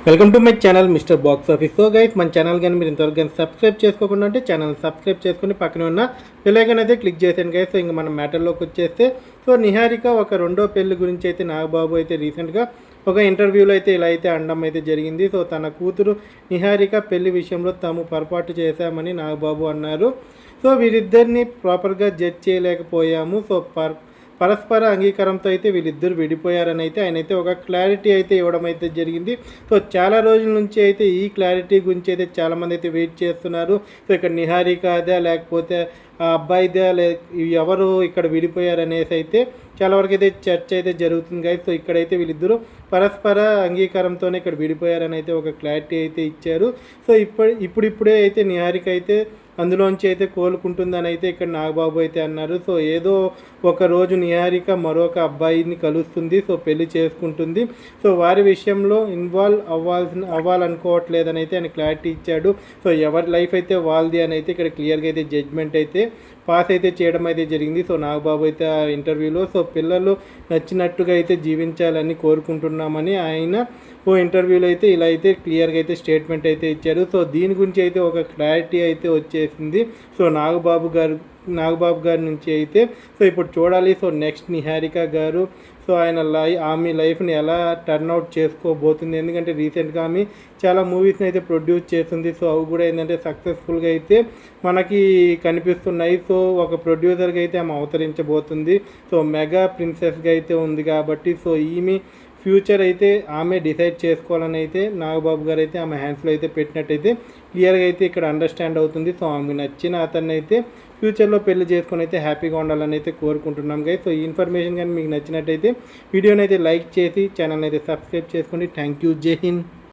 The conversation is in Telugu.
Welcome to my channel mister box office. So guys, మన ఛానల్ కానీ మీరు ఇంతవరకు కానీ సబ్స్క్రైబ్ చేసుకోకుండా ఉంటే ఛానల్ సబ్స్క్రైబ్ చేసుకుని పక్కన ఉన్న బెల్ ఐకాన్ అయితే క్లిక్ చేసాను గైస్. సో ఇంకా మన మ్యాటర్లోకి వచ్చేస్తే, సో నిహారిక ఒక రెండో పెళ్లి గురించి అయితే నాగబాబు అయితే రీసెంట్గా ఒక ఇంటర్వ్యూలో అయితే ఇలా అయితే అనడం అయితే జరిగింది. సో తన కూతురు నిహారిక పెళ్లి విషయంలో తాము పొరపాటు చేశామని నాగబాబు అన్నారు. సో వీరిద్దరిని ప్రాపర్గా జడ్జ్ చేయలేకపోయాము. సో పరస్పర అంగీకారంతో అయితే వీళ్ళిద్దరు విడిపోయారని అయితే ఆయన అయితే ఒక క్లారిటీ అయితే ఇవ్వడం అయితే జరిగింది. సో చాలా రోజుల నుంచి అయితే ఈ క్లారిటీ గురించి అయితే చాలామంది అయితే వెయిట్ చేస్తున్నారు. సో ఇక్కడ నిహారిక అదే లేకపోతే ఆ అబ్బాయిదే ఎవరు ఇక్కడ విడిపోయారనేసి అయితే చాలా వరకు అయితే చర్చ అయితే జరుగుతుంది కదా. సో ఇక్కడైతే వీళ్ళిద్దరూ పరస్పర అంగీకారంతోనే ఇక్కడ విడిపోయారని అయితే ఒక క్లారిటీ అయితే ఇచ్చారు. సో ఇప్పుడిప్పుడే అయితే నిహారిక అయితే అందులోంచి అయితే కోలుకుంటుందని అయితే ఇక్కడ నాగబాబు అయితే అన్నారు. సో ఏదో ఒక రోజు నిహారిక మరొక అబ్బాయిని కలుస్తుంది, సో పెళ్లి చేసుకుంటుంది. సో వారి విషయంలో ఇన్వాల్వ్ అవ్వాలనుకోవట్లేదని అయితే ఆయన క్లారిటీ ఇచ్చాడు. సో ఎవరి లైఫ్ అయితే వాళ్ళది అని అయితే ఇక్కడ క్లియర్గా అయితే జడ్జ్మెంట్ అయితే పాస్ అయితే చేయడం అయితే జరిగింది. సో నాగబాబు అయితే ఆ ఇంటర్వ్యూలో సో పిల్లలు నచ్చినట్టుగా అయితే జీవించాలని కోరుకుంటున్నామని ఆయన ఓ ఇంటర్వ్యూలో అయితే ఇలా అయితే క్లియర్గా అయితే స్టేట్మెంట్ అయితే ఇచ్చారు. సో దీని గురించి అయితే ఒక క్లారిటీ అయితే వచ్చేసింది. సో నాగబాబు గారి నుంచి అయితే సో ఇప్పుడు చూడాలి. సో నెక్స్ట్ నిహారిక గారు సో ఆమె లైఫ్ని ఎలా టర్న్అవుట్ చేసుకోబోతుంది. ఎందుకంటే రీసెంట్గా ఆమె చాలా మూవీస్ని అయితే ప్రొడ్యూస్ చేస్తుంది. సో అవి కూడా ఏంటంటే సక్సెస్ఫుల్గా అయితే మనకి కనిపిస్తున్నాయి. సో ఒక ప్రొడ్యూసర్గా అయితే ఆమె అవతరించబోతుంది. సో మెగా ప్రిన్సెస్గా అయితే ఉంది కాబట్టి సో ఈమె ఫ్యూచర్ అయితే ఆమె డిసైడ్ చేసుకోవాలని అయితే నాగబాబు గారు అయితే ఆమె హ్యాండ్స్లో అయితే పెట్టినట్టయితే క్లియర్గా అయితే ఇక్కడ అండర్స్టాండ్ అవుతుంది. సో ఆమె నచ్చిన అతన్ని అయితే ఫ్యూచర్లో పెళ్లి చేసుకొని అయితే హ్యాపీగా ఉండాలని అయితే కోరుకుంటున్నాం గైస్. సో ఈ ఇన్ఫర్మేషన్ కానీ మీకు నచ్చినట్టయితే వీడియోని అయితే లైక్ చేసి ఛానల్ని అయితే సబ్స్క్రైబ్ చేసుకోండి. Thank you. జై హింద్.